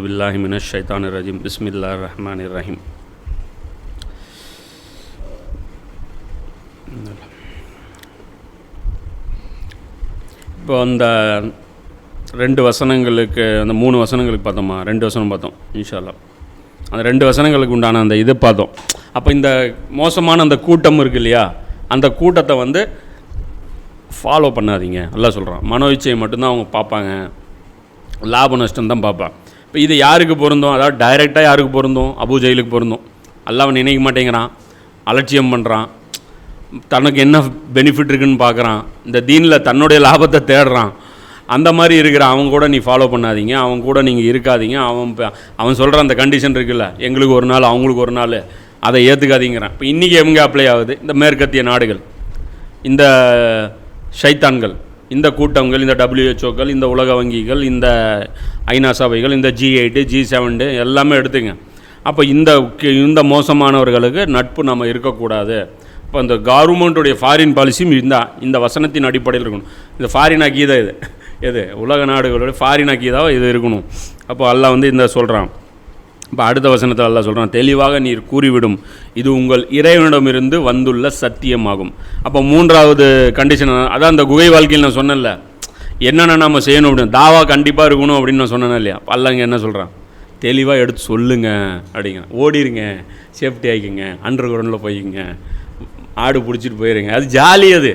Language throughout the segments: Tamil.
பில்லாஹி மினஷ் ஷைத்தானிர் ரஜீம். பிஸ்மில்லாஹிர் ரஹ்மானிர் ரஹீம். இப்போ அந்த 2 வசனங்களுக்கு, அந்த 3 வசனங்களுக்கு பார்த்தோமா, 2 வசனம் பார்த்தோம் இன்ஷா அல்லாஹ். அந்த 2 வசனங்களுக்கு உண்டான அந்த இது பார்த்தோம். அப்போ இந்த மோசமான அந்த கூட்டம் இருக்கு இல்லையா, அந்த கூட்டத்தை ஃபாலோ பண்ணாதீங்க. அல்லாஹ் சொல்கிறான், மனோ இச்சையை மட்டும்தான் அவங்க பார்ப்பாங்க, லாப நஷ்டம் தான் பார்ப்பாங்க. இப்போ இது யாருக்கு பொருந்தும்? அதாவது டைரெக்டாக யாருக்கு பொருந்தும்? அபூ ஜஹலுக்கு பொருந்தும். அல்லாஹ் நினைக்க மாட்டேங்கிறான், அலட்சியம் பண்ணுறான், தனக்கு என்ன பெனிஃபிட் இருக்குன்னு பார்க்குறான், இந்த தீனில் தன்னுடைய லாபத்தை தேடுறான். அந்த மாதிரி இருக்கிற அவங்க கூட நீ ஃபாலோ பண்ணாதீங்க, அவங்க கூட நீங்கள் இருக்காதீங்க. அவன் சொல்கிற அந்த கண்டிஷன் இருக்குல்ல, எங்களுக்கு ஒரு நாள் அவங்களுக்கு ஒரு நாள், அதை ஏற்றுக்காதீங்கிறான். இப்போ இன்றைக்கி எங்கே அப்ளை ஆகுது? இந்த மேற்கத்திய நாடுகள், இந்த ஷைத்தான்கள், இந்த கூட்டங்கள், இந்த WHO-கள், இந்த உலக வங்கிகள், இந்த ஐநா சபைகள், இந்த G8 G7 எல்லாமே எடுத்துங்க. அப்போ இந்த மோசமானவர்களுக்கு நட்பு நம்ம இருக்கக்கூடாது. இப்போ இந்த கவர்மெண்ட்டுடைய ஃபாரின் பாலிசியும் இந்த வசனத்தின் அடிப்படையில் இருக்கணும். இந்த ஃபாரின் அக்கீதா எது உலக நாடுகளுடைய ஃபாரின் அக்கீதாவை இது இருக்கணும். அப்போ அல்லாஹ் இந்த சொல்கிறான். இப்போ அடுத்த வசனத்தில் அல்லாஹ் சொல்கிறான், தெளிவாக நீர் கூறிவிடும், இது உங்கள் இறைவனிடமிருந்து வந்துள்ள சத்தியமாகும். அப்போ 3வது கண்டிஷன், அதான் அந்த குகை வாழ்க்கையில் நான் சொன்னேன்ல, என்னென்ன நம்ம செய்யணும் அப்படின்னு, தாவா கண்டிப்பாக இருக்கணும் அப்படின்னு நான் சொன்னேன் இல்லையா. அல்லாஹ் இங்கே என்ன சொல்கிறான், தெளிவாக எடுத்து சொல்லுங்க அப்படிங்க. ஓடிடுங்க, சேஃப்டி ஆகிக்குங்க, அண்டர் கிரவுண்டில் போய்க்குங்க, ஆடு பிடிச்சிட்டு போயிருங்க, அது ஜாலி. அது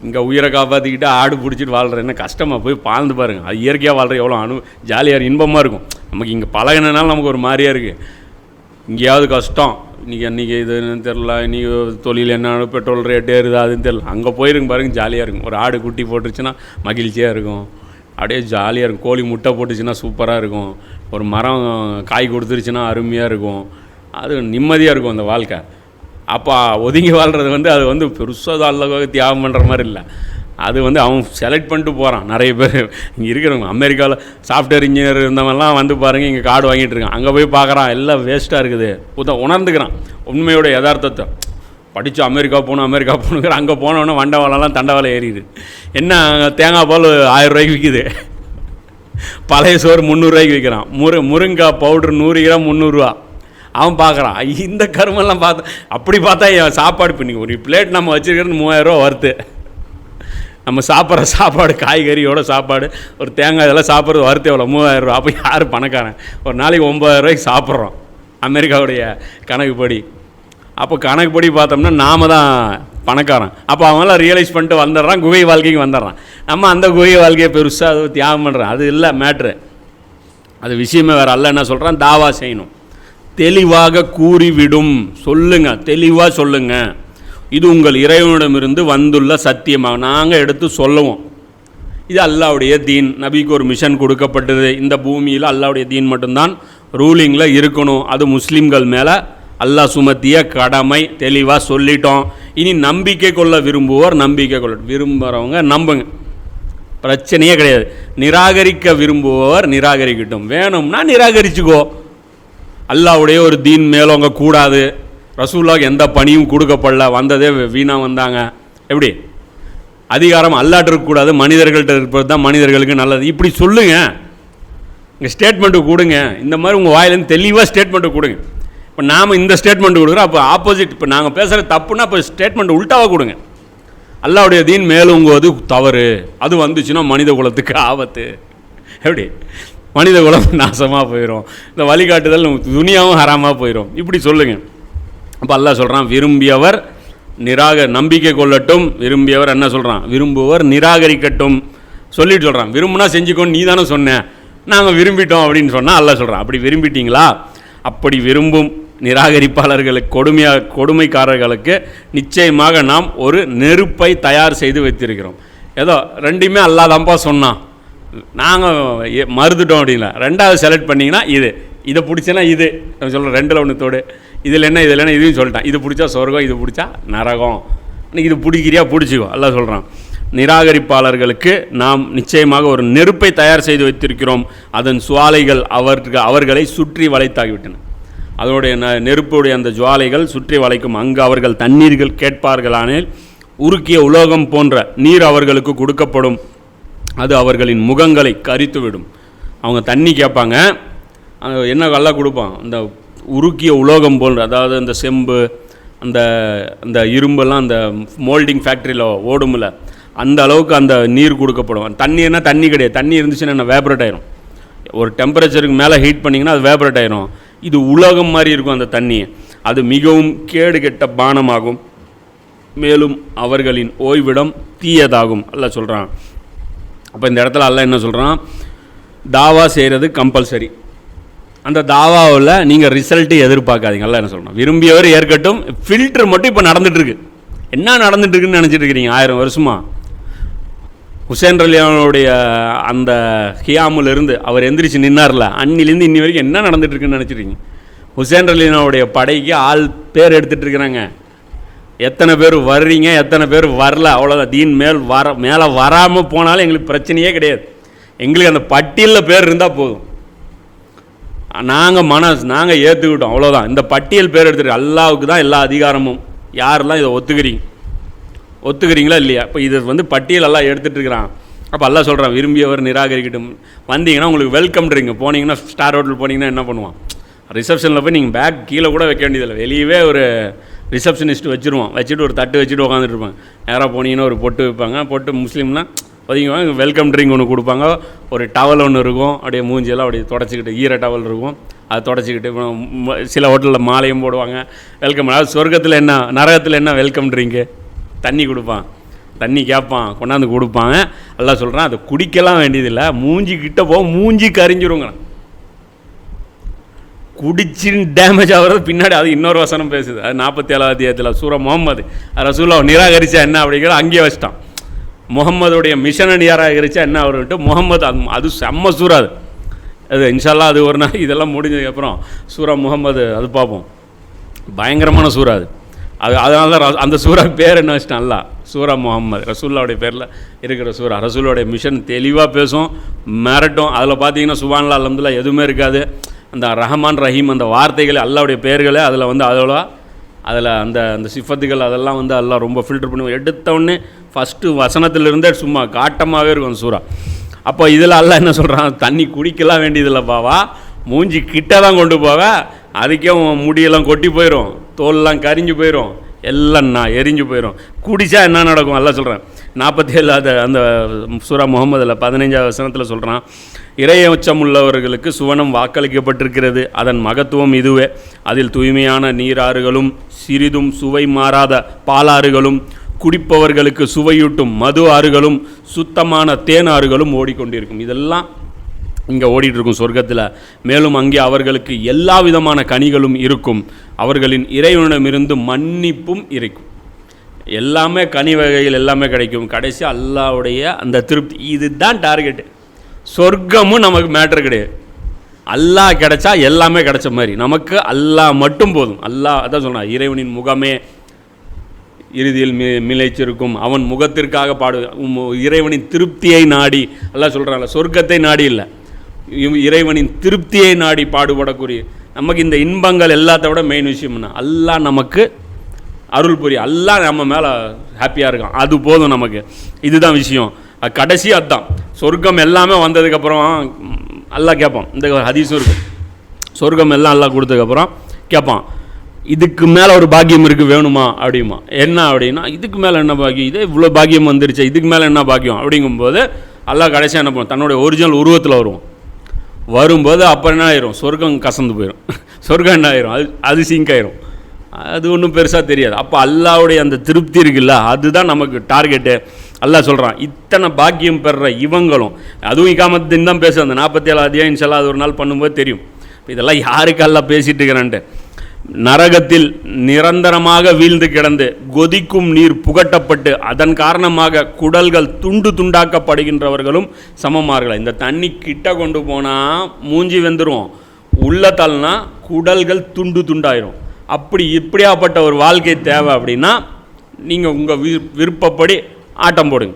இங்கே உயிரை காப்பாற்றிக்கிட்டு ஆடு பிடிச்சிட்டு வாழ்கிற என்ன கஷ்டமாக போய் வாழ்ந்து பாருங்கள். அது இயற்கையாக வாழ்கிற எவ்வளோ ஜாலியாக இன்பமாக இருக்கும். நமக்கு இங்கே பழகினாலும் நமக்கு ஒரு மாதிரியாக இருக்குது. இங்கேயாவது கஷ்டம், இன்றைக்கி இதுன்னு தெரில, இன்றைக்கி தொழில் என்ன, பெட்ரோல் ரேட்டு ஏறுது அதுன்னு தெரில, அங்கே போயிருங்க பாருங்கள், ஜாலியாக இருக்கும். ஒரு ஆடு குட்டி போட்டுருச்சுன்னா மகிழ்ச்சியாக இருக்கும், அப்படியே ஜாலியாக இருக்கும். கோழி முட்டை போட்டுச்சுன்னா சூப்பராக இருக்கும். ஒரு மரம் காய் கொடுத்துருச்சுன்னா அருமையாக இருக்கும். அது நிம்மதியாக இருக்கும் அந்த வாழ்க்கை. அப்போ ஒதுங்கி வாழ்கிறது அது பெருசாக அல்லவாக தியாகம் பண்ணுற மாதிரி இல்லை. அது அவன் செலக்ட் பண்ணிட்டு போகிறான். நிறைய பேர் இங்கே இருக்கிறவங்க, அமெரிக்காவில் சாஃப்ட்வேர் இன்ஜினியர் இருந்தவங்கலாம் பாருங்கள், இங்கே கார்டு வாங்கிட்டு இருக்கான். அங்கே போய் பார்க்குறான், எல்லாம் வேஸ்ட்டாக இருக்குது. உணர்ந்துக்கிறான் உண்மையோட யதார்த்தத்தை. படித்து அமெரிக்கா போகணுங்கிற, அங்கே போனோன்னே வண்டவாளெல்லாம் தண்டவாளம் ஏறிடுது. என்ன தேங்காய் பால் 1000 ரூபாய்க்கு விற்கிது, பழைய சோறு 300 ரூபாய்க்கு விற்கிறான். முருங்காய் பவுட்ரு 100 கிராம் 300 ரூபா. அவன் பார்க்குறான். இந்த கருமெல்லாம் அப்படி பார்த்தா என் சாப்பாடு, இப்போ நீங்கள் ஒரு பிளேட் நம்ம வச்சுருக்கிறது 3000 ரூபா வருது. நம்ம சாப்பிட்ற சாப்பாடு, காய்கறியோட சாப்பாடு, ஒரு தேங்காய் இதெல்லாம் சாப்பிட்றது வருது எவ்வளோ? 3000 ரூபா. அப்போ யார் பணக்காரன்? ஒரு நாளைக்கு 9000 ரூபாய்க்கு சாப்பிட்றோம் அமெரிக்காவுடைய கணக்குப்படி. அப்போ கணக்குப்படி பார்த்தோம்னா நாம் தான் பணக்காரன். அப்போ அவங்களாம் ரியலைஸ் பண்ணிட்டு வந்துடுறான், குகை வாழ்க்கைக்கு வந்துடுறான். நம்ம அந்த குகை வாழ்க்கையை பெருசாக அது தியாகம் பண்ணுறான். அது இல்லை மேட்ரு, அது விஷயமே வேறு. அல்ல என்ன சொல்கிறான், தாவா செய்யணும், தெளிவாக கூறிவிடும், சொல்லுங்க, தெளிவாக சொல்லுங்க, இது உங்கள் இறைவனிடமிருந்து வந்துள்ள சத்தியமாக நாங்கள் எடுத்து சொல்லுவோம். இது அல்லாஹ்வுடைய தீன். நபிக்கு ஒரு மிஷன் கொடுக்கப்பட்டது. இந்த பூமியில் அல்லாஹ்வுடைய தீன் மட்டும்தான் ரூலிங்கில் இருக்கணும். அது முஸ்லீம்கள் மேலே அல்லாஹ் சுமத்திய கடமை. தெளிவாக சொல்லிட்டோம். இனி நம்பிக்கை கொள்ள விரும்புவோர் நம்பிக்கை கொள்ள, விரும்புகிறவங்க நம்புங்க, பிரச்சனையே கிடையாது. நிராகரிக்க விரும்புவோர் நிராகரிக்கட்டும், வேணும்னா நிராகரிச்சுக்கோ. அல்லாஹ்வுடைய ஒரு தீன் மேலோங்க கூடாது. ரசூலுல்லாஹ்க்கு எந்த பணியும் கொடுக்கப்படல, வந்ததே வீணாக வந்தாங்க. எப்படி அதிகாரம் அல்லாஹ்ட்ட இருக்கக்கூடாது, மனிதர்கள்ட்ட இருப்பது தான் மனிதர்களுக்கு நல்லது. இப்படி சொல்லுங்கள், இங்கே ஸ்டேட்மெண்ட்டு கொடுங்க. இந்த மாதிரி உங்கள் வாயிலேருந்து தெளிவாக ஸ்டேட்மெண்ட்டு கொடுங்க. இப்போ நாம் இந்த ஸ்டேட்மெண்ட்டு கொடுக்குறோம், அப்போ ஆப்போசிட், இப்போ நாங்கள் பேசுகிற தப்புன்னா இப்போ ஸ்டேட்மெண்ட் உல்ட்டாவாக கொடுங்க. அல்லாஹ்வுடைய தீன் மேலோங்குவது தவறு, அது வந்துச்சுன்னா மனித குலத்துக்கு ஆபத்து. எப்படி மனித குலம் நாசமாக போயிடும், இந்த வழிகாட்டுதல் துனியாவும் ஹராமாக போயிடும். இப்படி சொல்லுங்கள். அப்போ அல்லாஹ் சொல்கிறான், விரும்பியவர் நம்பிக்கை கொள்ளட்டும், விரும்பியவர் என்ன சொல்கிறான், விரும்புவர் நிராகரிக்கட்டும். சொல்லிட்டு சொல்கிறான், விரும்புனா செஞ்சுக்கோன்னு நீ தானே சொன்னேன், நாங்கள் விரும்பிட்டோம் அப்படின்னு சொன்னால் அல்லாஹ் சொல்கிறான், அப்படி விரும்பிட்டீங்களா? அப்படி விரும்பும் நிராகரிப்பாளர்களுக்கு, கொடுமைக்காரர்களுக்கு நிச்சயமாக நாம் ஒரு நெருப்பை தயார் செய்து வைத்திருக்கிறோம். ஏதோ ரெண்டுமே அல்லாஹ் தான்ப்பா சொன்னான், நாங்கள் மறுத்துட்டோம் அப்படிங்களா. 2வது செலக்ட் பண்ணிங்கன்னா இதை பிடிச்சேன்னா இது நம்ம சொல்கிறோம், 2ல் 1 இதில் என்ன இதையும் சொல்லிட்டான். இது பிடிச்சா சொர்க்கம், இது பிடிச்சா நரகம். இது பிடிக்கிறியா பிடிச்சிக்கோ. அல்லாஹ் சொல்கிறான், நிராகரிப்பாளர்களுக்கு நாம் நிச்சயமாக ஒரு நெருப்பை தயார் செய்து வைத்திருக்கிறோம், அதன் சுவாலைகள் அவர்களை சுற்றி வளைத்தாகிவிட்டன. அதனுடைய நெருப்புடைய அந்த ஜுவாலைகள் சுற்றி வளைக்கும். அங்கு அவர்கள் தண்ணீர்கள் கேட்பார்களானில் உருக்கிய உலோகம் போன்ற நீர் அவர்களுக்கு கொடுக்கப்படும், அது அவர்களின் முகங்களை கரித்துவிடும். அவங்க தண்ணி கேட்பாங்க, என்ன நல்லா கொடுப்பான், இந்த உருக்கிய உலோகம் போல், அதாவது அந்த செம்பு அந்த அந்த இரும்பெல்லாம் அந்த மோல்டிங் ஃபேக்ட்ரியில் ஓடுமில்ல, அந்த அளவுக்கு அந்த நீர் கொடுக்கப்படும். தண்ணின்னா தண்ணி கிடையாது, தண்ணி இருந்துச்சுன்னா என்ன வேப்ரேட் ஆயிரும். ஒரு டெம்பரேச்சருக்கு மேலே ஹீட் பண்ணிங்கன்னா அது வேப்ரேட் ஆயிரும். இது உலோகம் மாதிரி இருக்கும் அந்த தண்ணி. அது மிகவும் கேடு கெட்ட பானமாகும், மேலும் அவர்களின் ஓய்விடம் தீயதாகும் அல்லாஹ் சொல்கிறான். அப்போ இந்த இடத்துல அல்லாஹ் என்ன சொல்கிறான், தாவா செய்கிறது கம்பல்சரி. அந்த தாவாவில் நீங்கள் ரிசல்ட்டு எதிர்பார்க்காதீங்க. அல்லாஹ் என்ன சொல்கிறோம், விரும்பியவர் ஏற்கட்டும். ஃபில்ட்ரு மட்டும் இப்போ நடந்துகிட்ருக்கு. என்ன நடந்துகிட்ருக்குன்னு நினச்சிட்டு இருக்கிறீங்க 1000 வருஷமா? ஹுசேன் ரலியல்லாஹுடைய அந்த ஹியாமிலிருந்து அவர் எந்திரிச்சு நின்னார்ல, அன்னிலேருந்து இன்னி வரைக்கும் என்ன நடந்துகிட்ருக்குன்னு நினச்சிட்ருக்கீங்க? ஹுசேன் ரலியல்லாஹுடைய படைக்கு ஆள் பேர் எடுத்துகிட்டு இருக்கிறாங்க. எத்தனை பேர் வர்றீங்க, எத்தனை பேர் வரல, அவ்வளோதான். தீன் மேலே வராமல் போனாலும் எங்களுக்கு பிரச்சனையே கிடையாது. எங்களுக்கு அந்த பட்டியலில் பேர் இருந்தால் போதும், நாங்கள் ஏற்றுக்கிட்டோம், அவ்வளோதான். இந்த பட்டியல் பேர் எடுத்துகிட்டு அல்லாவுக்கு தான் எல்லா அதிகாரமும். யாரெல்லாம் இதை ஒத்துக்கிறீங்களா இல்லையா? இப்போ இது பட்டியல் எல்லாம் எடுத்துகிட்டு இருக்கிறான். அப்போ எல்லாம் சொல்கிறான், விரும்பியவர் நிராகரிக்கட்டும். வந்தீங்கன்னா உங்களுக்கு வெல்கம் ட்ரிங்க். போனீங்கன்னா ஸ்டார் ஹோட்டல் போனீங்கன்னா என்ன பண்ணுவான், ரிசப்ஷனில் போய் நீங்கள் பேக் கீழே கூட வைக்க வேண்டியதில்லை, வெளியவே ஒரு ரிசப்ஷனிஸ்ட் வச்சுருவான், வச்சுட்டு ஒரு தட்டு வச்சுட்டு உட்காந்துட்டு இருப்பாங்க. நேராக போனீங்கன்னா ஒரு பொட்டு வைப்பாங்க, பொட்டு முஸ்லீம்னா ஒதுங்குவாங்க, வெல்கம் ட்ரிங்க் ஒன்று கொடுப்பாங்க, ஒரு டவல் ஒன்று இருக்கும், அப்படியே மூஞ்சியெல்லாம் அப்படியே தொடச்சிக்கிட்டு, ஈர டவல் இருக்கும், அதை தொடச்சிக்கிட்டு. சில ஹோட்டலில் மாலையும் போடுவாங்க, வெல்கம். அதாவது சொர்க்கத்தில் என்ன, நரகத்தில் என்ன வெல்கம் ட்ரிங்க்கு, தண்ணி கொடுப்பான், தண்ணி கேட்பான், கொண்டாந்து கொடுப்பாங்க. எல்லாம் சொல்கிறான், அதை குடிக்கலாம் வேண்டியதில்லை, மூஞ்சி கிட்ட மூஞ்சி கரிஞ்சிருங்க. குடிச்சு டேமேஜ் ஆகிறது பின்னாடி அது இன்னொரு வசனம் பேசுது. அது 47வது அத்தியாயத்தில் சூரா முகம்மது ரசூலுல்லாஹ் நிராகரித்தா என்ன அப்படிங்கிற அங்கேயே வச்சிட்டான். முகம்மதுடைய மிஷனை நிராகரித்தா என்ன அவர்கிட்ட முகம்மது அது செம்ம சூறா. அது இன்ஷால்லா அது ஒரு நாள் இதெல்லாம் முடிஞ்சதுக்கப்புறம் சூரா முகம்மது அது பார்ப்போம். பயங்கரமான சூறா அது அதனால தான் அந்த சூறா பேர் என்ன வச்சிட்டான் அல்லாஹ், சூரா முகம்மது. ரசூலுல்லாஹ்வுடைய பேரில் இருக்கிற சூறா. ரசூலுடைய மிஷன் தெளிவாக பேசும், மிரட்டும். அதில் பார்த்தீங்கன்னா சுப்ஹானல்லாஹ் அல்ஹம்துலில்லாஹ் எதுவுமே இருக்காது. அந்த ரஹ்மான் ரஹீம் அந்த வார்த்தைகள் அல்லாஹ்வுடைய பெயர்களே அதில் அதில் அந்த அந்த சிஃபத்துகள் அதெல்லாம் அல்லாஹ் ரொம்ப ஃபில்டர் பண்ணி எடுத்தவுடனே ஃபஸ்ட்டு வசனத்திலிருந்தே சும்மா காட்டமாகவே இருக்கும் சூறா. அப்போ இதில் அல்லாஹ் என்ன சொல்கிறான், தண்ணி குடிக்கலாம் வேண்டியதில்லை பாவா, மூஞ்சி கிட்ட தான் கொண்டு போவேன், அதுக்கே முடியெல்லாம் கொட்டி போயிடும், தோல்லாம் கரிஞ்சு போயிடும், எல்லாம் எரிஞ்சு போயிடும். குடித்தா என்ன நடக்கும் அல்லாஹ் சொல்கிறேன். 47 அந்த சூரா முகம்மதில் 15வது வசனத்தில் சொல்கிறான், இறையச்சம் உள்ளவர்களுக்கு சுவனம் வாக்களிக்கப்பட்டிருக்கிறது, அதன் மகத்துவம் இதுவே. அதில் தூய்மையான நீராறுகளும் சிறிதும் சுவை மாறாத பாலாறுகளும் குடிப்பவர்களுக்கு சுவையூட்டும் மது ஆறுகளும் சுத்தமான தேன் ஆறுகளும் ஓடிக்கொண்டிருக்கும். இதெல்லாம் இங்கே ஓடிட்டுருக்கும் சொர்க்கத்தில். மேலும் அங்கே அவர்களுக்கு எல்லா விதமான கனிகளும் இருக்கும், அவர்களின் இறைவனிடமிருந்து மன்னிப்பும் இருக்கும். எல்லாமே கனி வகைகள் எல்லாமே கிடைக்கும். கடைசி அல்லாஹ்வுடைய அந்த திருப்தி, இதுதான் டார்கெட்டு. சொர்க்கமும் நமக்கு மேட்ரு கிடையாது. அல்லாஹ் கிடைச்சா எல்லாமே கிடைச்ச மாதிரி, நமக்கு அல்லாஹ் மட்டும் போதும். அல்லாஹ் அதான் சொன்னான், இறைவனின் முகமே இறுதியில் மிளைச்சிருக்கும், அவன் முகத்திற்காக இறைவனின் திருப்தியை நாடி அல்லாஹ் சொல்கிறான்ல, சொர்க்கத்தை நாடி இல்லை, இறைவனின் திருப்தியை நாடி பாடுபடக்கூடிய நமக்கு இந்த இன்பங்கள் எல்லாத்த விட மெயின் விஷயம்னா அல்லாஹ் நமக்கு அருள் புரிய, அல்லாஹ் நம்ம மேலே ஹாப்பியாக இருக்கான், அது போதும் நமக்கு. இதுதான் விஷயம். கடைசி அதுதான். சொர்க்கம் எல்லாமே வந்ததுக்கப்புறம் அல்லாஹ் கேட்பான். இந்த ஹதீஸும் இருக்குது, சொர்க்கம் எல்லாம் அல்லாஹ் கொடுத்ததுக்கப்புறம் கேட்பான், இதுக்கு மேலே ஒரு பாக்கியம் இருக்குது வேணுமா அப்படிமா. என்ன அப்படின்னா, இதுக்கு மேலே என்ன பாக்கியம், இதே இவ்வளோ பாக்கியம் வந்துருச்சு, இதுக்கு மேலே என்ன பாக்கியம் அப்படிங்கும்போது அல்லாஹ் கடைசியாக என்ன பண்ணுவோம், தன்னுடைய ஒரிஜினல் உருவத்தில் வரும்போது அப்போ என்ன ஆயிரும், சொர்க்கம் கசந்து போயிடும், சொர்க்கம் என்ன ஆயிரும், அது சிங்க் ஆயிரும், அது ஒன்றும் பெருசாக தெரியாது. அப்போ அல்லாஹ்வுடைய அந்த திருப்தி இருக்குல்ல, அதுதான் நமக்கு டார்கெட்டு. அல்லாஹ் சொல்கிறான், இத்தனை பாக்கியம் பெறுற இவங்களும், அதுவும் இகாமத்தின் தான் பேசுகிறேன். அந்த 47 அத்தியாயம் இன்ஷால்லா அது ஒரு நாள் பண்ணும்போது தெரியும். இதெல்லாம் யாருக்கு அல்லாஹ் பேசிகிட்டு இருக்கிறான்ட்டு. நரகத்தில் நிரந்தரமாக வீழ்ந்து கிடந்து கொதிக்கும் நீர் புகட்டப்பட்டு அதன் காரணமாக குடல்கள் துண்டு துண்டாக்கப்படுகின்றவர்களும் சமமார்கள். இந்த தண்ணி கிட்ட கொண்டு போனால் மூஞ்சி வெந்துடும், உள்ளத்தால்னா குடல்கள் துண்டு துண்டாயிரும். இப்படியாப்பட்ட ஒரு வாழ்க்கை தேவை அப்படின்னா நீங்கள் உங்கள் விருப்பப்படி ஆட்டம் போடுங்க,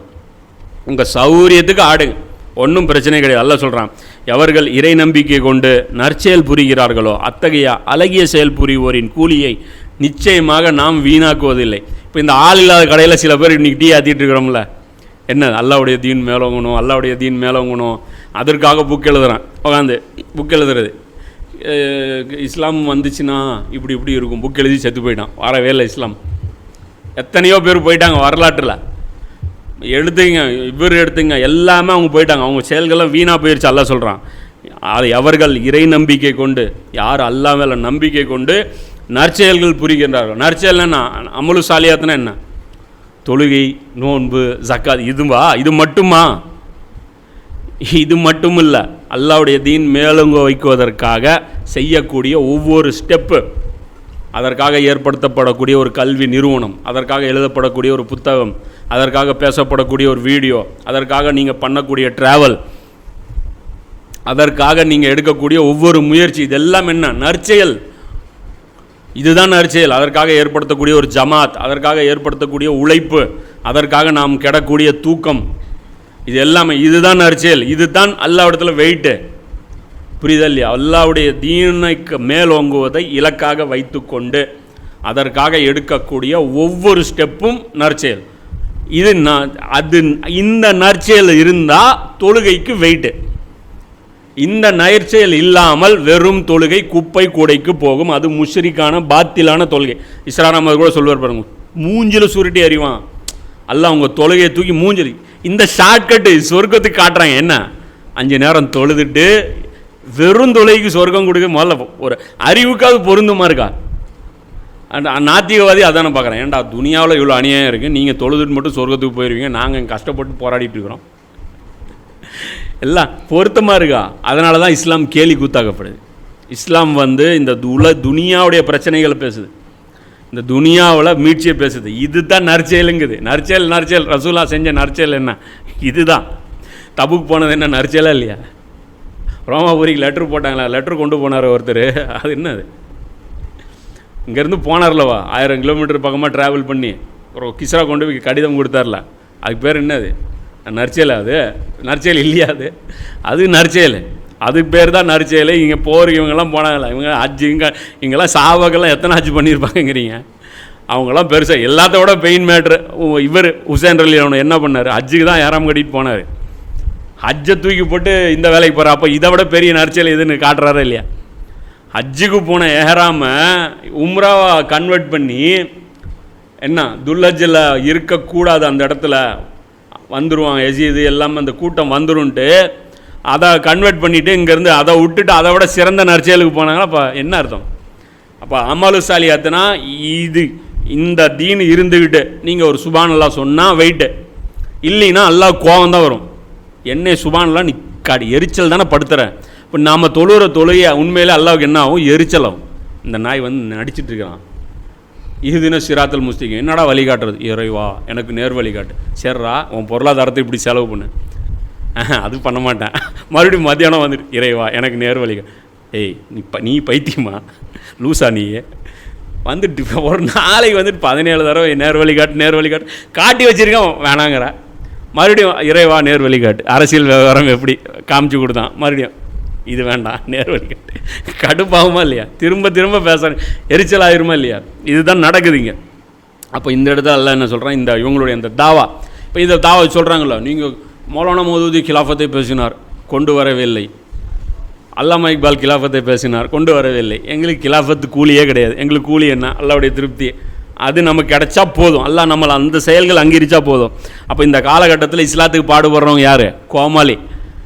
உங்கள் சௌரியத்துக்கு ஆடுங்க, ஒன்றும் பிரச்சனை கிடையாது. அல்லாஹ் சொல்கிறான், எவர்கள் இறை நம்பிக்கை கொண்டு நற்செயல் புரிகிறார்களோ அத்தகைய அழகிய செயல் புரிவோரின் கூலியை நிச்சயமாக நாம் வீணாக்குவதில்லை. இப்போ இந்த ஆள் இல்லாத கடையில் சில பேர் இன்றைக்கி டீ ஆற்றிட்டு இருக்கிறோம்ல, என்ன அல்லாஹ்வுடைய தீன் மேலோங்கணும், அல்லாஹ்வுடைய தீன் மேலோங்கணும், அதற்காக புக் எழுதுகிறேன். உட்காந்து புக் எழுதுறது. இஸ்லாம் வந்துச்சுன்னா இப்படி இப்படி இருக்கும், புக் எழுதி செத்து போயிட்டான், வரவே இல்லை இஸ்லாம். எத்தனையோ பேர் போயிட்டாங்க வரலாற்றில். எடுத்துங்க இவர் எடுத்துங்க எல்லாமே அவங்க போயிட்டாங்க, அவங்க செயல்கள்லாம் வீணாக போயிடுச்சு. அல்லாஹ் சொல்கிறான், அது அவர்கள் இறை நம்பிக்கை கொண்டு, யார் அல்லாஹ் மேலே நம்பிக்கை கொண்டு நற்செயல்கள் புரிகின்றார்கள். நற்செயல் என்ன? அமலு சாலியாத்துனா என்ன? தொழுகை, நோன்பு, ஜக்காத். இதுவா? இது மட்டுமா? இது மட்டும் இல்லை, அல்லாஹ்வுடைய தீன் மேலோங்க வைக்குவதற்காக செய்யக்கூடிய ஒவ்வொரு ஸ்டெப்பு, அதற்காக ஏற்படுத்தப்படக்கூடிய ஒரு கல்வி நிறுவனம், அதற்காக எழுதப்படக்கூடிய ஒரு புத்தகம், அதற்காக பேசப்படக்கூடிய ஒரு வீடியோ, அதற்காக நீங்கள் பண்ணக்கூடிய ட்ராவல், அதற்காக நீங்கள் எடுக்கக்கூடிய ஒவ்வொரு முயற்சி, இதெல்லாம் என்ன? நற்செயல். இதுதான் நற்செயல். அதற்காக ஏற்படுத்தக்கூடிய ஒரு ஜமாத், அதற்காக ஏற்படுத்தக்கூடிய உழைப்பு, அதற்காக நாம் கெடக்கூடிய தூக்கம், இது எல்லாமே இதுதான் நற்செயல். இதுதான் அல்லாஹ்விடத்துல வெயிட்டு. புரியுதா இல்லையா? அல்லாஹ்வுடைய தீனுக்கு மேலோங்குவதை இலக்காக வைத்து கொண்டு அதற்காக எடுக்கக்கூடிய ஒவ்வொரு ஸ்டெப்பும் நற்செயல். இது அது இந்த நற்செயல் இருந்தால் தொழுகைக்கு வெயிட்டு. இந்த நற்செயல் இல்லாமல் வெறும் தொழுகை குப்பை கூடைக்கு போகும். அது முஷ்ரிக்கான பாத்திலான தொழுகை. இஸ்ரான் அஹ்மது கூட சொல்வார் பாருங்க, மூஞ்சில் சுருட்டி அறிவான் அல்லாஹ் அவங்க தொழுகையை தூக்கி மூஞ்சில். இந்த ஷார்ட்கட்டு சொர்க்கத்துக்கு காட்டுறாங்க. என்ன? 5 நேரம் தொழுதுட்டு வெறும் தொழுகைக்கு சொர்க்கம் கொடுக்க முதல்ல ஒரு அறிவுக்காவது பொருந்துமா இருக்கா? நாத்திகவாதி அதானே பார்க்குறேன். ஏன்டா துனியாவில் இவ்வளோ அநியாயம் இருக்குது, நீங்கள் தொழுதுட்டு மட்டும் சொர்க்கத்துக்கு போயிடுவீங்க, நாங்கள் கஷ்டப்பட்டு போராடிட்டு இருக்கிறோம். எல்லாம் பொருத்தமாக இருக்கா? அதனால தான் இஸ்லாம் கேலி கூத்தாக்கப்படுது. இஸ்லாம் இந்த துனியாவுடைய பிரச்சனைகளை பேசுது, இந்த துனியாவில் மீட்சியை பேசுது. இதுதான் நற்செயலுங்குது. நற்செயல் ரசூலா செஞ்ச நற்செயல் என்ன? இதுதான். தபுக்கு போனது என்ன நற்செயலா இல்லையா? ரோமாபுரிக்கு லெட்ரு போட்டாங்களா? லெட்ரு கொண்டு போனார் ஒருத்தர், அது என்னது? இங்கேருந்து போனார்லவா 1000 கிலோமீட்டர் பக்கமாக ட்ராவல் பண்ணி ஒரு கிஸ்ரா கொண்டு போய் கடிதம் கொடுத்தார்ல, அதுக்கு பேர் என்னது? நற்செயல். அது நற்செயல் இல்லையா? அது நற்செயல். அதுக்கு பேர் தான் நற்செயல். இங்கே போர் இவங்கெல்லாம் போனாங்களா, இவங்க ஹஜ்ஜு, இங்கெல்லாம் சாவகெல்லாம் எத்தனை ஹஜ் பண்ணியிருப்பாங்கங்கிறீங்க? அவங்களாம் பெருசாக எல்லாத்தோட பெயின் மேட்ரு. இவர் ஹுசேன் அலி அவனை என்ன பண்ணார்? ஹஜ்ஜுக்கு தான் ஏறாமல் கட்டிட்டு போனார். ஹஜ்ஜை தூக்கி போட்டு இந்த வேலைக்கு போகிறார். அப்போ இதை விட பெரிய நற்செயல் எதுன்னு காட்டுறாரா இல்லையா? ஹஜ்ஜுக்கு போன ஏறாம உம்ராவை கன்வெர்ட் பண்ணி என்ன துல்லஜில் இருக்கக்கூடாது, அந்த இடத்துல வந்துடுவாங்க எஜீது எல்லாமே, அந்த கூட்டம் வந்துருன்ட்டு அதை கன்வெர்ட் பண்ணிவிட்டு இங்கேருந்து அதை விட்டுட்டு அதை விட சிறந்த நற்செயலுக்கு போனாங்கன்னா அப்போ என்ன அர்த்தம்? அப்போ அமலு சாலியாத்துனா இது இந்த தீன் இருந்துக்கிட்டு நீங்கள் ஒரு சுபானல்லா சொன்னால் வெயிட்டு இல்லைன்னா அல்லாஹ் கோவம் தான் வரும். என்னை சுபானல்லா நீ எரிச்சல் தானே படுத்துகிறேன். இப்போ நாம் தொழுகிற தொழுகையை உண்மையிலே அல்லாவுக்கு என்ன ஆகும்? எரிச்சலாகும். இந்த நாய் நடிச்சிட்டு இருக்கிறான். இதுன்னு சிராத்தல் முஸ்தீகம். என்னடா வழிகாட்டுறது? இறைவா எனக்கு நேர் வழிகாட்டு. சரிடா உன் பொருளாதாரத்தை இப்படி செலவு பண்ணு. அது பண்ண மாட்டேன். மறுபடியும் மத்தியானம் வந்துட்டு இறைவா எனக்கு நேர் வழிகாட்டு. ஏய் நீ பைத்தியமா லூசா? நீ வந்துட்டு ஒரு நாளைக்கு வந்துட்டு 17 தடவை நேர் வழிகாட்டு காட்டி வச்சுருக்கேன், வேணாங்கிற. மறுபடியும் இறைவா நேர் வழிகாட்டு. அரசியல் விவகாரம் எப்படி காமிச்சு கொடுத்தான், மறுபடியும் இது வேண்டாம் நேர் வழிகாட்டு. கடுப்பாகுமா இல்லையா? திரும்ப திரும்ப பேசுகிறேன், எரிச்சல் ஆயிருமா இல்லையா? இதுதான் நடக்குதுங்க. அப்போ இந்த இடத்துல எல்லாம் என்ன சொல்கிறான்? இந்த இவங்களுடைய இந்த தாவா, இப்போ இந்த தாவா சொல்கிறாங்களோ, நீங்கள் மௌலானா மௌதூதி கிலாஃபத்தை பேசினார், கொண்டு வரவில்லை. அல்லாமா இக்பால் கிலாஃபத்தை பேசினார், கொண்டு வரவில்லை. எங்களுக்கு கிலாஃபத்து கூலியே கிடையாது. எங்களுக்கு கூலி என்ன? அல்லாவுடைய திருப்தி. அது நமக்கு கிடைச்சா போதும். அல்லாஹ் நம்மளை அந்த செயல்கள் அங்கீகரிச்சா போதும். அப்போ இந்த காலகட்டத்தில் இஸ்லாத்துக்கு பாடுபடுறவங்க யார்? கோமாளி.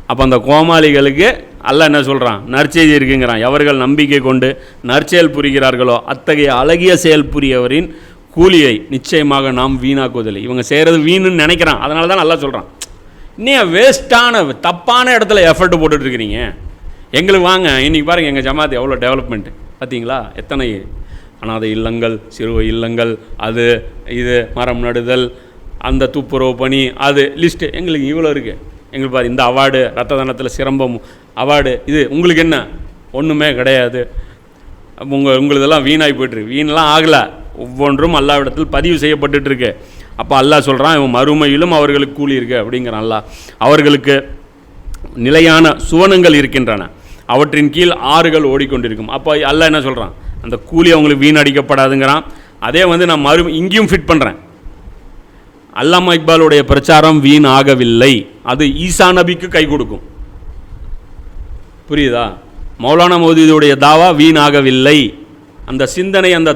அப்போ அந்த கோமாளிகளுக்கு அல்லாஹ் என்ன சொல்கிறான்? நற்செய்தி இருக்குங்கிறான். எவர்கள் நம்பிக்கை கொண்டு நற்செயல் புரிகிறார்களோ அத்தகைய அழகிய செயல் புரியவரின் கூலியை நிச்சயமாக நாம் வீணாக்குவதில்லை. இவங்க செய்கிறது வீணுன்னு நினைக்கிறான். அதனால தான் நல்லா சொல்கிறான், இன்னும் வேஸ்ட்டான தப்பான இடத்துல எஃபர்ட் போட்டுட்ருக்கிறீங்க. எங்களுக்கு வாங்க, இன்றைக்கி பாருங்கள் எங்கள் ஜமாத் எவ்வளோ டெவலப்மெண்ட்டு பார்த்தீங்களா? எத்தனை அனாதை இல்லங்கள், சிறுவை இல்லங்கள், அது இது மரம் நடுதல், அந்த துப்புரவு பணி, அது லிஸ்ட்டு எங்களுக்கு இவ்வளோ இருக்குது. எங்களுக்கு பாரு இந்த அவார்டு, ரத்த தானத்தில் சிரம்பம் அவார்டு, இது உங்களுக்கு என்ன? ஒன்றுமே கிடையாது. உங்களுதெல்லாம் வீணாகி போய்ட்டுருக்கு. வீணெலாம் ஆகலை, ஒவ்வொன்றும் அல்லாஹ்விடத்தில் பதிவு செய்யப்பட்டுருக்கு. அப்போ அல்லாஹ் சொல்கிறான், இவன் மறுமையிலும் அவர்களுக்கு கூலி இருக்குது அப்படிங்கிறான் அல்லாஹ். அவர்களுக்கு நிலையான சுவனங்கள் இருக்கின்றன, அவற்றின் கீழ் ஆறுகள் ஓடிக்கொண்டிருக்கும். அப்போ அல்லாஹ் என்ன சொல்கிறான்? அந்த கூலி அவங்களுக்கு வீணடிக்கப்படாதுங்கிறான். அதே நான் இங்கேயும் ஃபிட் பண்ணுறேன். அல்லாமா இக்பாலுடைய பிரச்சாரம் வீண் ஆகவில்லை. அது ஈசா நபிக்கு கை கொடுக்கும். புரியுதா? மௌலானா மௌதூதியுடைய தாவா வீணாகவில்லை. அந்த சிந்தனை, அந்த